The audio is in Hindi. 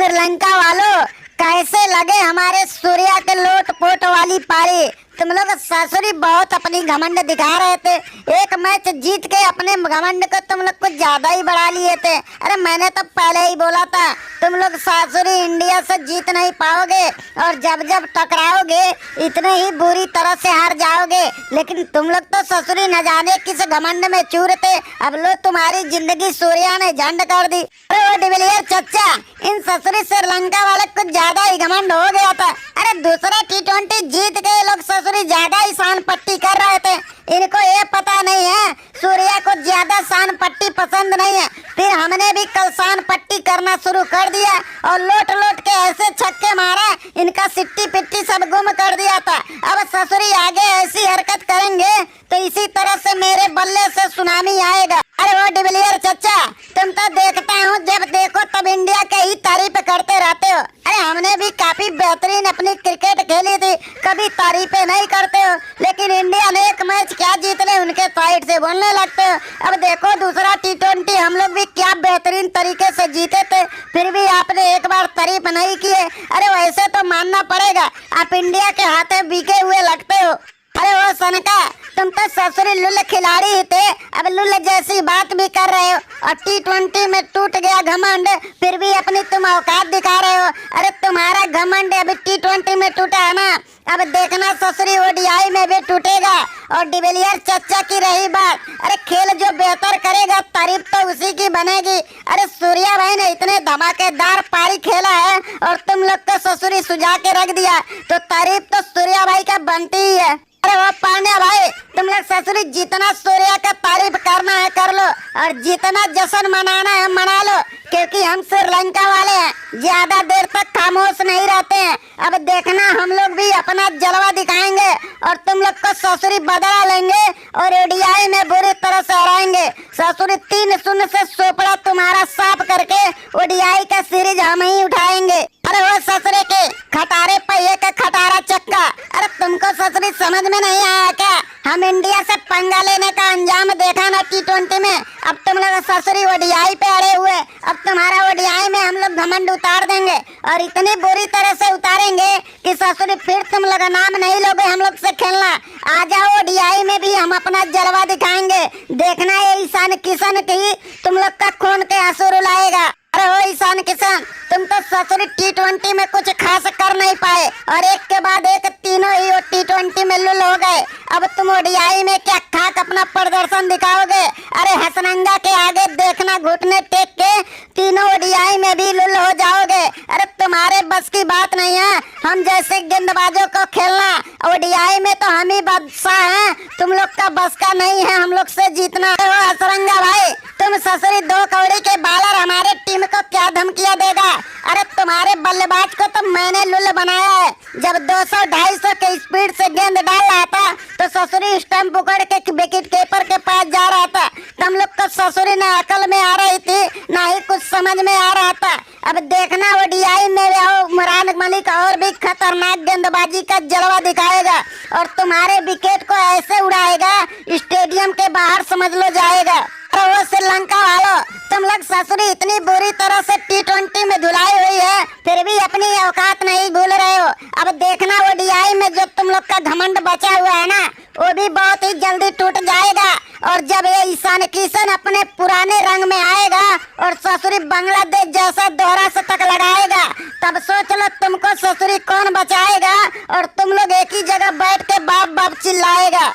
श्रीलंका वालों, कैसे लगे हमारे सूर्या के लोट पोट वाली पारी। तुम लोग ससुरी बहुत अपनी घमंड दिखा रहे थे। एक मैच जीत के अपने घमंड को तुम लोग कुछ ज्यादा ही बढ़ा लिए थे। अरे मैंने तो पहले ही बोला था तुम लोग ससुरी इंडिया से जीत नहीं पाओगे और जब जब टकराओगे इतने ही बुरी तरह से हार जाओगे। लेकिन तुम लोग तो ससुरी न जाने किस घमंड में चूर थे। अब लो तुम्हारी जिंदगी सूर्या ने झंड कर दी। अरे वो डिविलियर चचा, इन ससुरी श्रीलंका वाले कुछ ज्यादा ही घमंड हो गया था। अरे दूसरा T20 जीत के लोग ससुरी ज्यादा ही शान पट्टी कर रहे थे। इनको ये पता नहीं है सूर्या को ज्यादा शान पट्टी पसंद नहीं है। फिर हमने भी कल शान पट्टी करना शुरू कर दिया और लोट लोट के ऐसे छक्के मारा इनका सिट्टी पिट्टी सब गुम कर दिया था। अब ससुरी आगे ऐसी हरकत करेंगे तो इसी तरह से मेरे बल्ले से सुनामी आएगा। अरे वो डिविलियर चचा, तुम तो देखता हूँ जब देखो तब इंडिया के ही तारीफ करते रहते हो। अरे हमने भी काफी बेहतरीन अपनी क्रिकेट खेली थी, कभी तारीफें नहीं करते हो। लेकिन इंडिया ने एक मैच क्या जीत ले उनके साइड से बोलने लगते हो। अब देखो दूसरा T20 हम लोग भी क्या बेहतरीन तरीके से जीते थे, फिर भी आपने एक बार तारीफ नहीं किए। अरे वैसे तो मानना पड़ेगा आप इंडिया के हाथे बिके हुए लगते हो। अरे वो सनका, तुम तो ससुरी लुल्ल खिलाड़ी ही थे, अब लुल्ल जैसी बात भी कर रहे हो। और T20 में टूट गया घमंड, फिर भी अपनी तुम औकात दिखा रहे हो। अरे तुम्हारा घमंड अभी T20 में टूटा है ना, अब देखना ससुरी ODI में भी टूटेगा। और डिविलियर चचा की रही बात, अरे खेल जो बेहतर करेगा तारीफ तो उसी की बनेगी। अरे सूर्या भाई ने इतने धमाकेदार पारी खेला है और तुम लोग को ससुरी सुझा के रख दिया, तो तारीफ तो सूर्या भाई का बनती ही है। अरे वो पांड्या भाई, तुम लोग ससुरी जितना सूर्या का तारीफ करना है कर लो और जितना जश्न मनाना है मना लो, क्योंकि हम श्रीलंका वाले हैं, ज्यादा देर तक खामोश नहीं रहते हैं। अब देखना हम लोग भी अपना जलवा दिखाएंगे और तुम लोग को ससुरी बदला लेंगे और ODI में बुरी तरह से हराएंगे। ससुरी 3-0 से सोपड़ा तुम्हारा साफ करके ODI का सीरीज हम ही उठाएंगे। अरे वो ससुरे के खटारे पहिए का खटारा चक्का, अरे तुमको ससुरी समझ में नहीं आया क्या? हम इंडिया से पंगा लेने का अंजाम देखा ना T20 में, अब तुम लोग ससुरी ODI पे अड़े हुए। अब तुम्हारा ODI में हम लोग घमंड उतार देंगे और इतनी बुरी तरह से उतारेंगे कि ससुरी फिर तुम लोग नाम नहीं लोगे हम लोग से खेलना। आ जाओ ODI में भी हम अपना जलवा दिखाएंगे, देखना ये ईशान किशन की तुम लोग का खून के आंसू रुलाएगा। अरे वो ईशान किशन, तुम तो ससुरी T20 में कुछ खास कर नहीं पाए और एक के बाद एक तीनों ही T20 में लुल हो गए। अब तुम ODI में क्या खाक अपना प्रदर्शन दिखाओगे? अरे हसनंगा के आगे देखना घुटने टेक के तीनों ODI में भी लुल हो जाओगे। अरे तुम्हारे बस की बात नहीं है हम जैसे गेंदबाजों को खेलना, ODI में तो हम ही बादशाह हैं, तुम लोग का बस का नहीं है हम लोग से जीतना। हसरंगा भाई, तुम ससुरी 2 कौड़ी के बालर हमारे टीम को क्या धमकियां देगा? अरे तुम्हारे बल्लेबाज को तो मैंने लुल बनाया है। जब 200-250 के स्पीड से गेंद डाल रहा था तो ससुरी स्टंप पकड़ के विकेट कीपर के पास जा रहा था। तुम लोग को ससुरी न अकल में आ रही थी ना ही कुछ समझ में आ रहा था। अब देखना ODI में उमरान मलिक और भी खतरनाक गेंदबाजी का जलवा दिखाएगा और तुम्हारे विकेट को ऐसे उड़ाएगा स्टेडियम के बाहर समझ लो जाएगा। अरे वो श्रीलंका वालों, तुम लोग ससुरी इतनी बुरी तरह से T20 में धुलाई हुई है फिर भी अपनी औकात नहीं भूल रहे हो। अब देखना ODI में जो तुम लोग का घमंड बचा हुआ है ना, वो भी बहुत ही जल्दी टूट जाएगा। और जब ये ईशान किशन अपने पुराने रंग में आएगा और ससुरी बांग्लादेश जैसा दोहरा शतक लगाएगा, तब सोच लो तुमको ससुरी कौन बचाएगा और तुम लोग एक ही जगह बैठ के बाप बाप चिल्लाएगा।